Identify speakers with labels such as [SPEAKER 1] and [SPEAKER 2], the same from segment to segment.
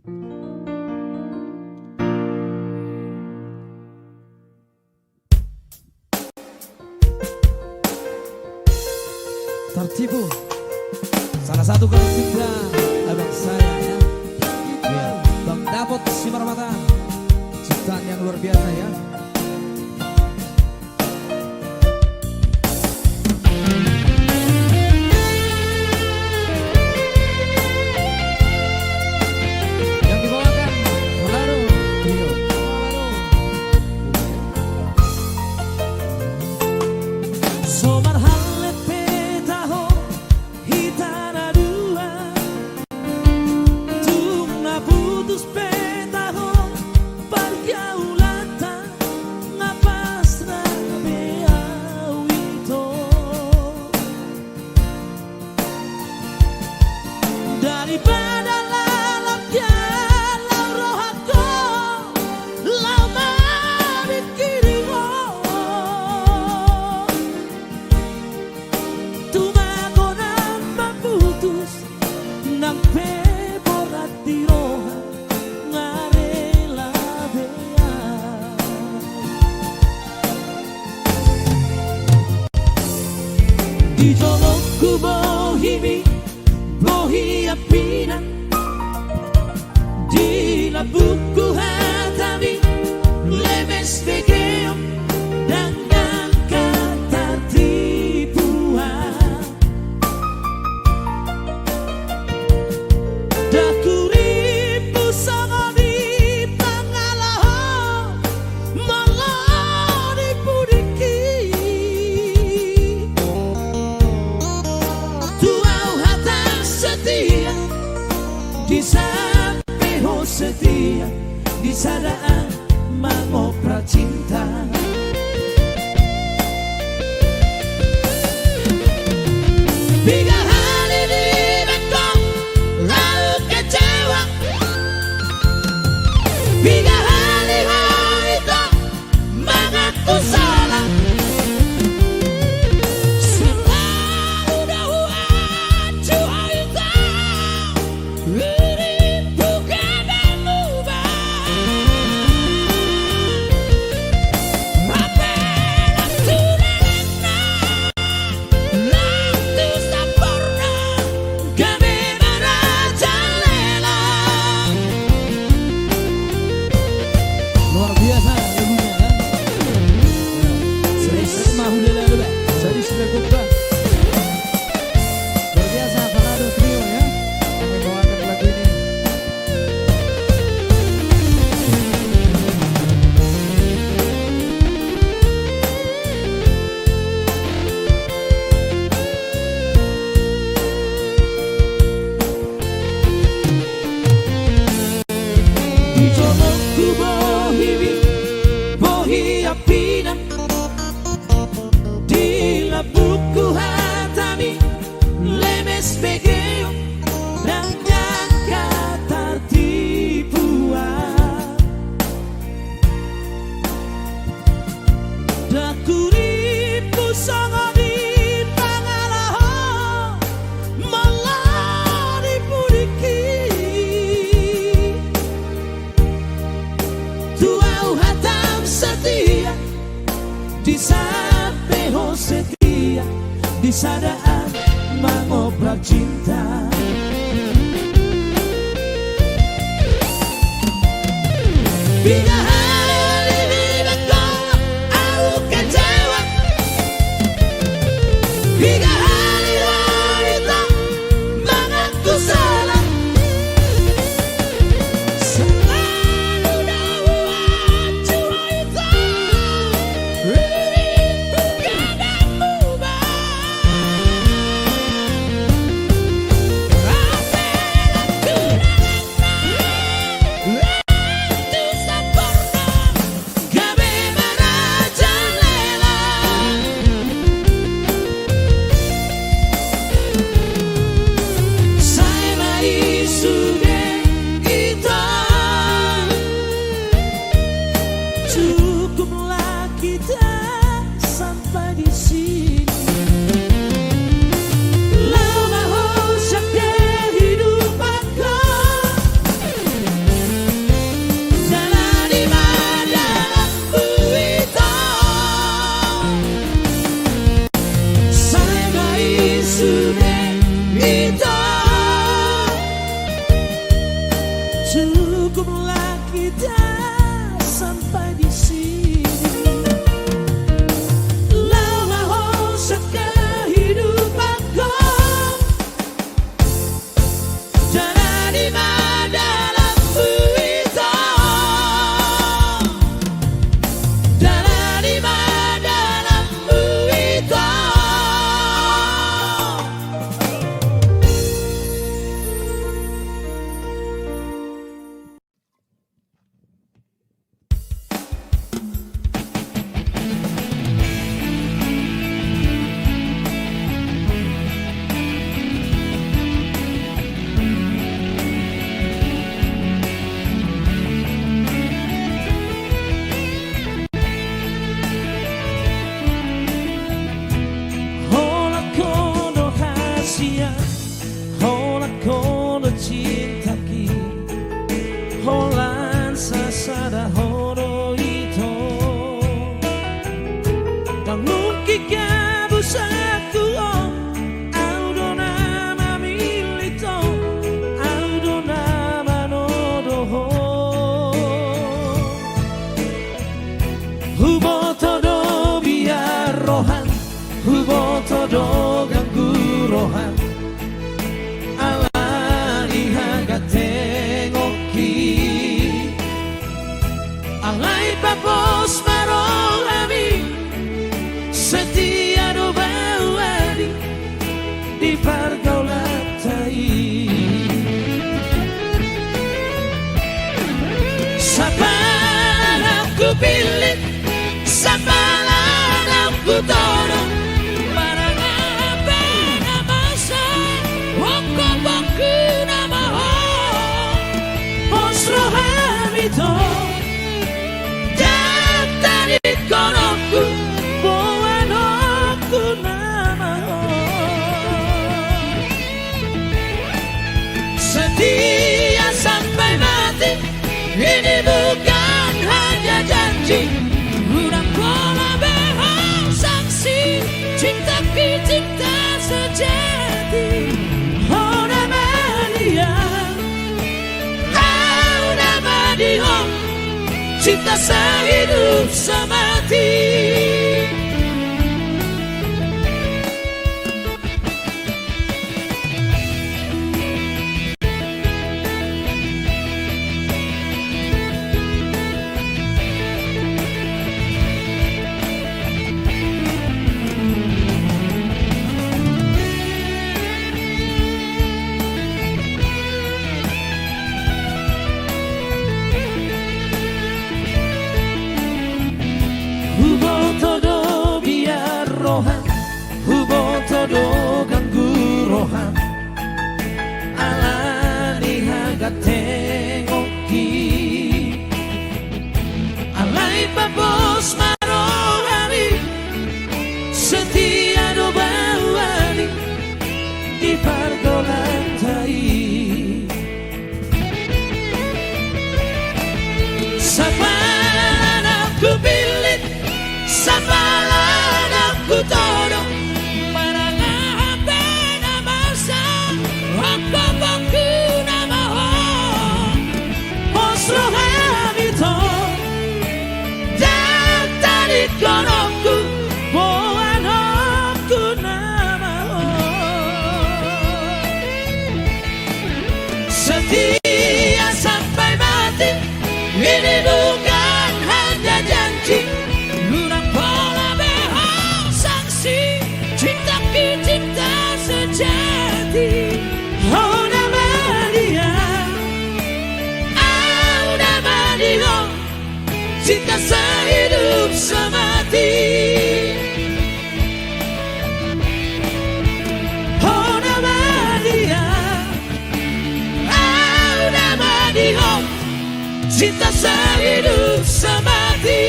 [SPEAKER 1] Tertipu salah satu kolektifnya abang saya ya. Ya, Bang Dapot Simarmata, ciptaan yang luar biasa ya. Yang dibawakan Manado Trio. Somar daripada lalapnya lau rohatku lau marikiriho tumago nang maputus nang peborat di roha ngarela bea di jolokku bohimi bohi apina di labuku hatami lemes begeo dengan kata tipuan dakuripu sama di pangalaho malah dipudiki tuau hatang setia di samping setia di sadaan mengopra cinta tiga hari di Bangkok lalu kecewa tiga hari itu mengaku salah selalu dahuan cuaita di labuku hatami lemes begeo dengan kata tipuan dakuripu sama di pangalaho malah dipudiki tuau hatam setia di samping setia di sadaan mengoprak cinta bila hari di Bangkok aku kecewa bila hari itu mengaku salah selalu dahuan cuaita Rapela Cukuplah kita sampai di sini. Lama kehidupanku jalan di dalam buita, jalan di dalam buita. Papos marolami setia do bawadi di pargaulatai sapana ku pilih sapana ku todo maranga pena masa woko boku nama ho osro habito konoku buanoku nama setia sampai mati. Ini bukan hanya janji, udah pola behang saksi cintaku cinta sejati. Oh nama dia, oh nama dia, cinta sehidup semati. Hubo todo ganggu rohan alani haga tengoki alai babos marohani setia do bawani di pargolantai sapana ku pilih sapana ku todo konoku buanoku nama setia sampai mati. Ini bukan hanya janji, udah pola behang saksi cintaku cinta sejati. Oh nama dia, oh nama dia, cinta sehidup semati. Oh nama dia, oh nama dia, cinta sehidup semati.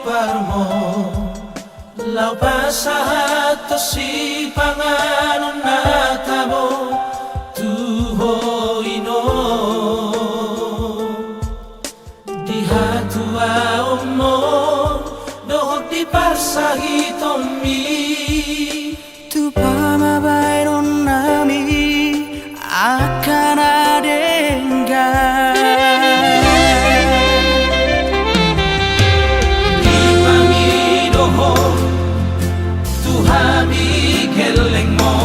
[SPEAKER 2] parmo lau pasahat to si panganon natabo tuhoino diha tua omo dohok di pasahitomi
[SPEAKER 3] tu pamabayron nami akan adenggan
[SPEAKER 2] di pamidoho tu habi keleng mo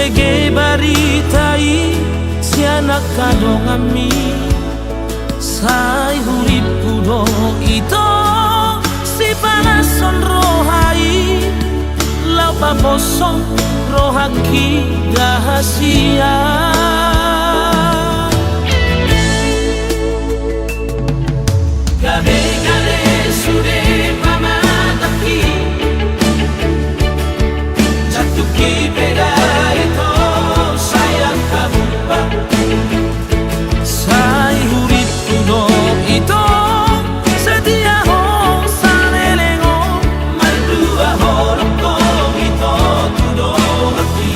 [SPEAKER 2] Sege baritai sianak kadong ami Sai hurip kudo ito si panason rohai Lau paposong rohaki rahasia Gade-gade sude pamataki Jatuki beda itu sayang kabupa Sai hurip kudo itu setia ho sanelengo Maldua horoko itu kudo hati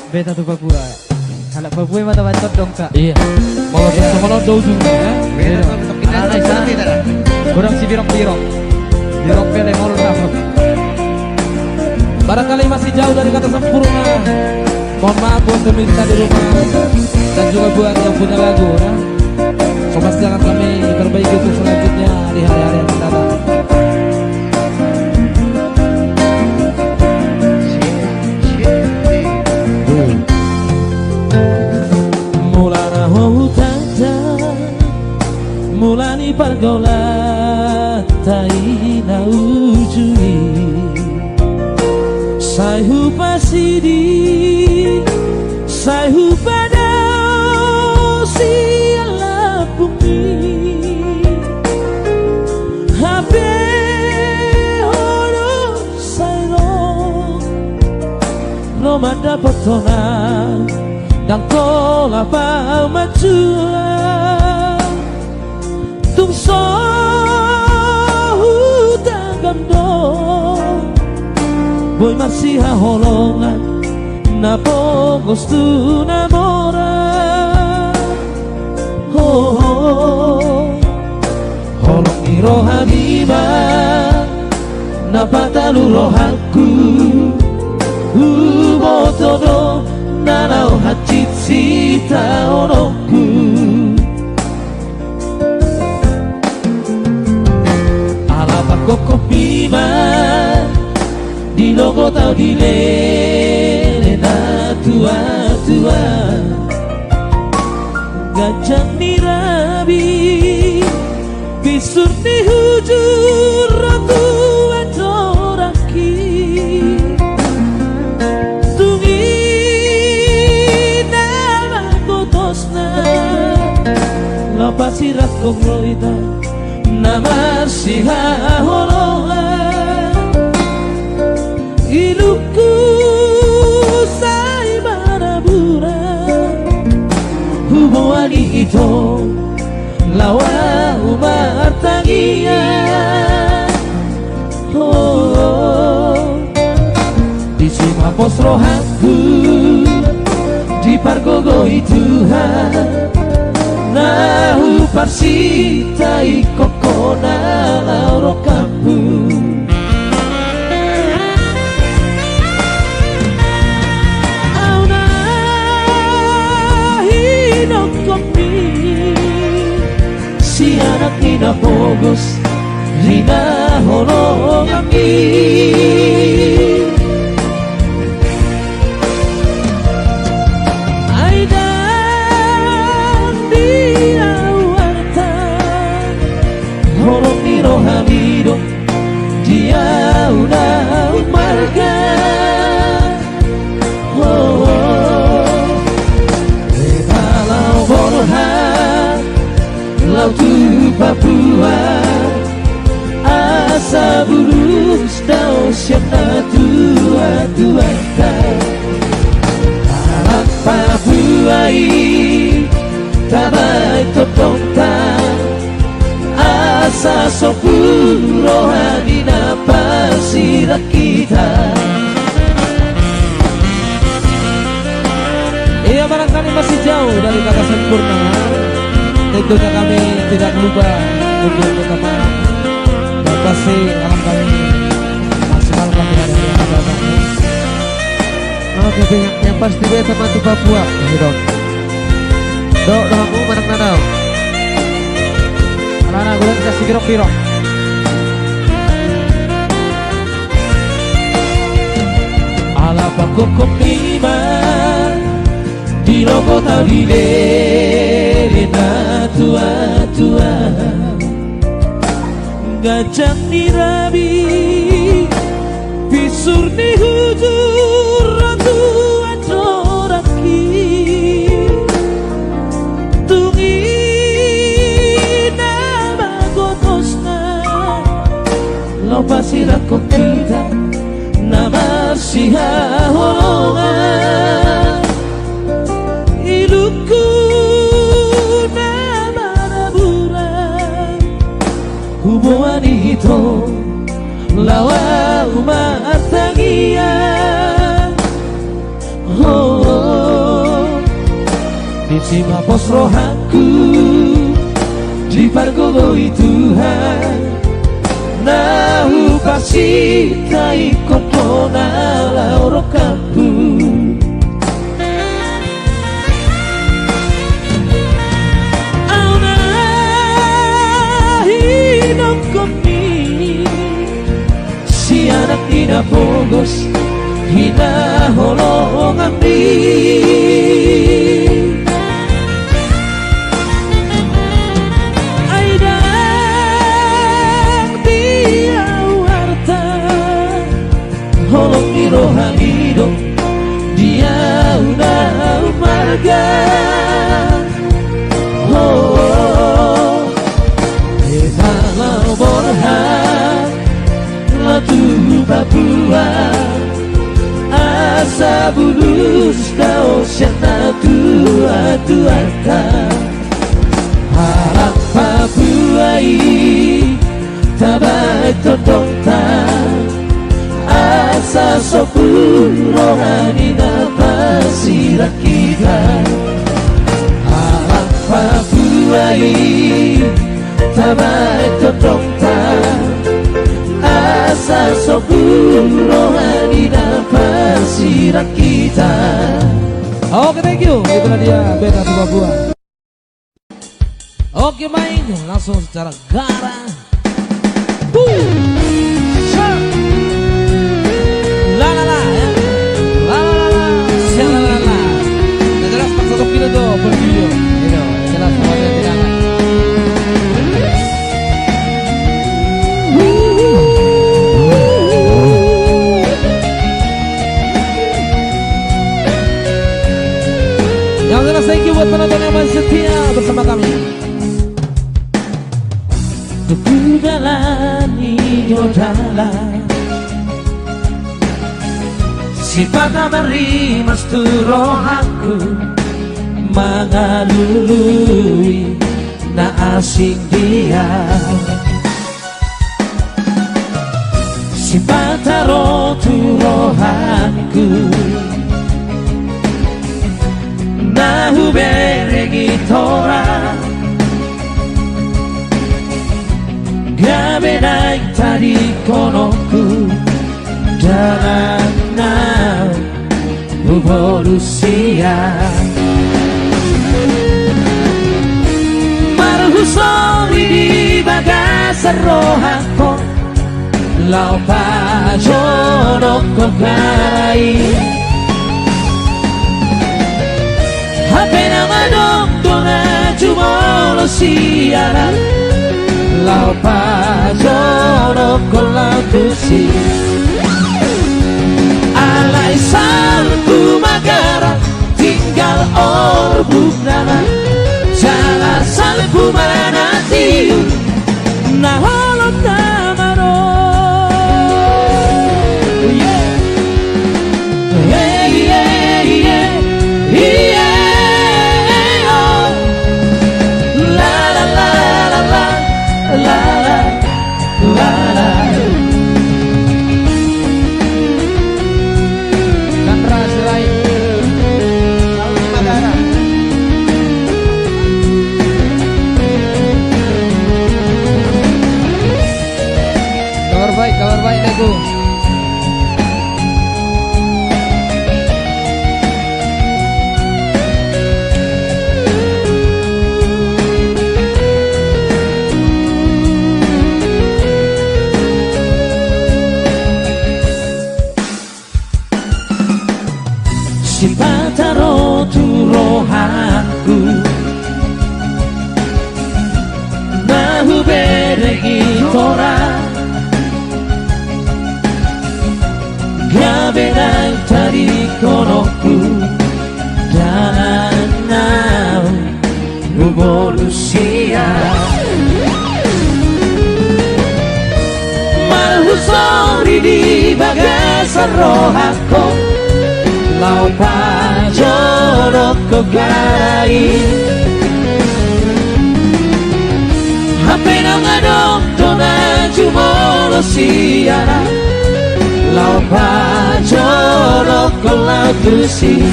[SPEAKER 4] Beta tuh Papua. Kalau Papua mata bacot dong kak.
[SPEAKER 1] Iya. Mau sama lo do juga ya.
[SPEAKER 4] Anak sana. Kurang si birok-birok. Birok pele mau dapat.
[SPEAKER 1] Barangkali masih jauh dari kata sempurna. Mohon maaf buat pemirsa di rumah dan juga buat yang punya lagu ya. So pasti akan kami perbaiki untuk selanjutnya di hari-hari yang akan datang. Mulana hutanta mulani pergaulan taina ujui sai hupasidi sai hupadao si ala bumi habe horo sai lo mada potona dan tola pa matua tum so hutagando boy masih holongan na pogos tu namora holong iro habiba na patalu rohaku botodo nanau hachit sita onoku alapa koko pima di logo tau di lena tua gajah nirabi bisur di hujur ratu adoraki tungi nama kotosna lapasirat kongloita nama siha holongan iluku sai marabura hubungan itu lawa umar tagia di sima pos rohaku di pargogo Tuhan nahu parsitai kokona lauro kapu si anak Nina Pogos Rina Hologami Aidan dia warta Holong Niro Hamido dia udah marga Kalau borhan Lautu Papua asa bulus dau siapa tua alat Papua tabai topongta asa sopul rohani napasirat kita. Iya barangkali masih jauh dari kata sempurna. Tentunya kami tidak lupa untuk minta maaf dan pasti akan kami maksimalkan di hari yang akan datang.
[SPEAKER 4] Oke, yang pasti beta mati Papua, dok. Dok, kamu mana nanau? Anak gue kasih birok-birok.
[SPEAKER 1] Ala pakokok lima di logo tadi lena tua gajah nirabi pisur di hujur ratu adoraki tungi nama gotosna lopa sirat kita nama siha holongan iluku nama naburan hubungan itu lawa umat tagia Si mapos rohaku dipargoloi Tuhan, nahu pasitai kotona lauro kampu. Auna hinokomi si anak ina bogos hina holong ambi. Holong di rohanido dia udah marga. Oh, kalau borhan latu Papua asa bulus kau syata tua harap Papua i tabai todongta asa sopur rohani napasira kita. Harap Papua i tabai todongta asa sopur rohani napasira kita. Oke, thank you. Itulah dia band Ratu Papua. Oke, main langsung secara garang. La la la ya. La la la la. La la la. Jelas tak satu kilo tuh per video. Itu jelas buat tidak. Yang jelas thank you buat penonton yang masih setia bersama kami. Kebudalan idodalan sifat beri mastu rohaku mengalului na asing dia. Sifat rotu rohaku na huberegi tora gabe naik tadi konoku dalam revolusia marhusori di bagasar rohako lau pajono kogarai hapena madong dona jumolo siaran lau pajono kolau tusi alai salku magara tinggal orbuk nana jalan salku manati nah holong namaro yeah yeah yeah yeah yeah oh la la la la la la la la.
[SPEAKER 4] Kabar baik Lego.
[SPEAKER 1] Sipataro tu rohaku nahu beregi tora gabenang tadi konoku dalam revolusia marhusori di bagasar rohako lau pajono kogarai hapena ngadong dona jumolo siara lau pajono kolau tusi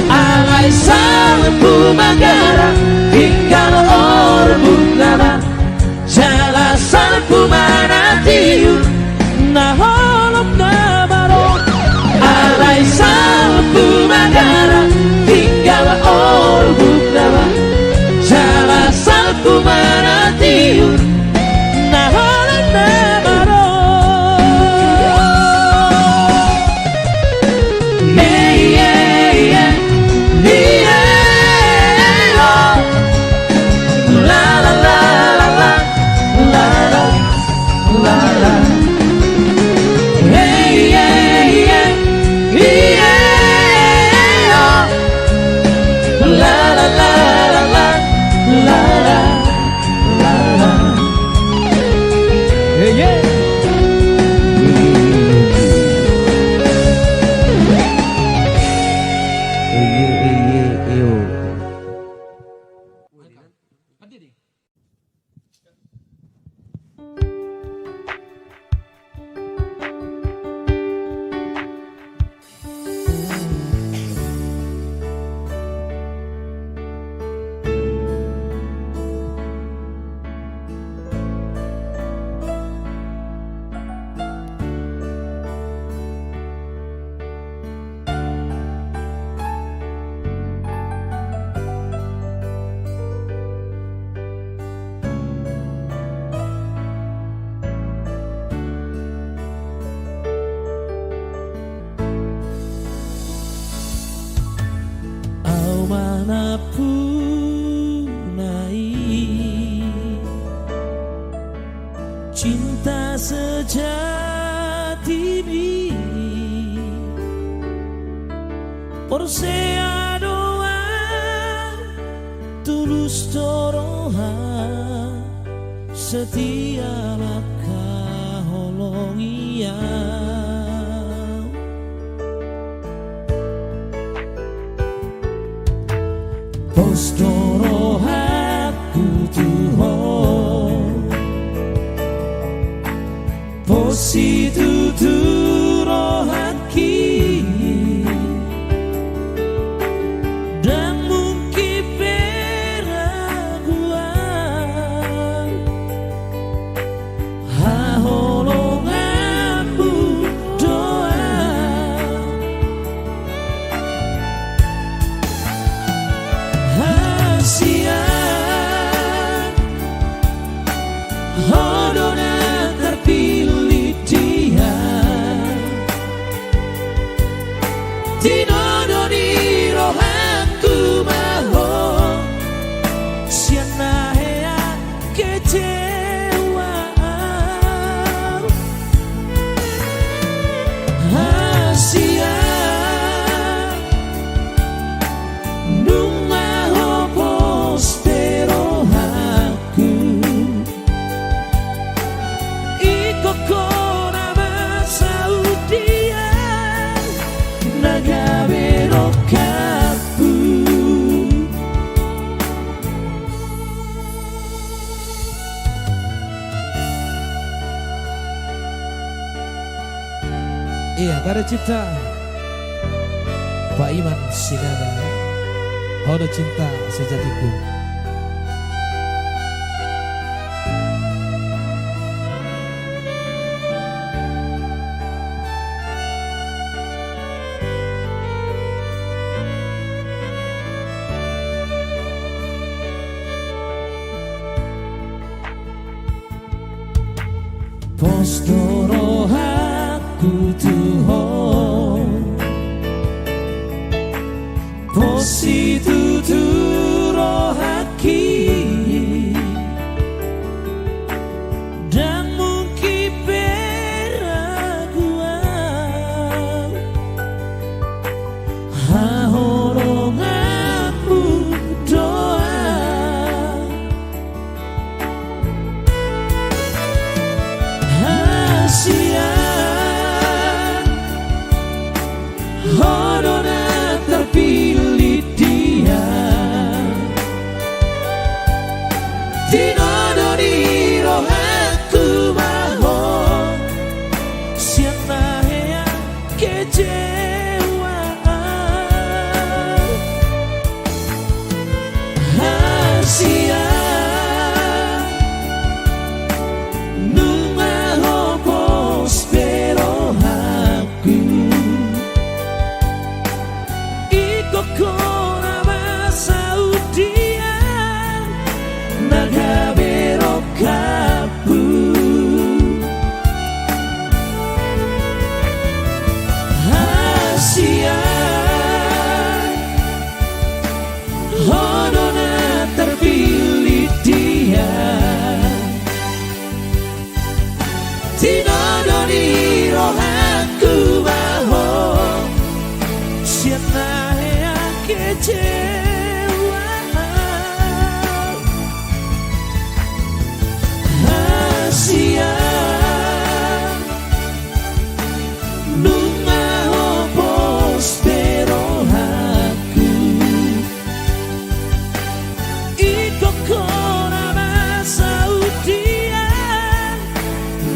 [SPEAKER 1] alai
[SPEAKER 2] Alai salpu magara tinggal orbut nama jala salpu manatiu na holop na maro. Alai salpu magara tinggal orbut nama jala salpu manatiu na holop na maro. Manapun naik cinta sejati ini Porsea doa tulus toroha setia maka holongia Postoro aku Tuhan Positu turo haki Dan mungkin peraguan Haholonganmu doa Siang Hodona terpilih dia Tinodoni rohanku maho Siana hea kecewaan Siang Nungaho postero haku Iko kona masaudia Nagawe rokapu
[SPEAKER 1] Iya, karya cipta Pak Iman Sinaga Hodo cinta sejatiku. Postoro aku Tuhan Positu turo haki Dan mungkin peraguan Haholonganmu doa Siang Hodona terpilih dia
[SPEAKER 2] tinodoni rohaku baho siapa yang kecewa Asia Numa postero haku Iko kona masaudia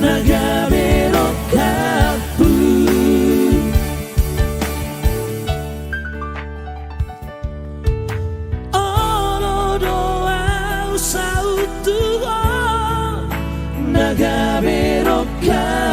[SPEAKER 2] Nagabero kapu Ono doa usautuho Nagabero kapu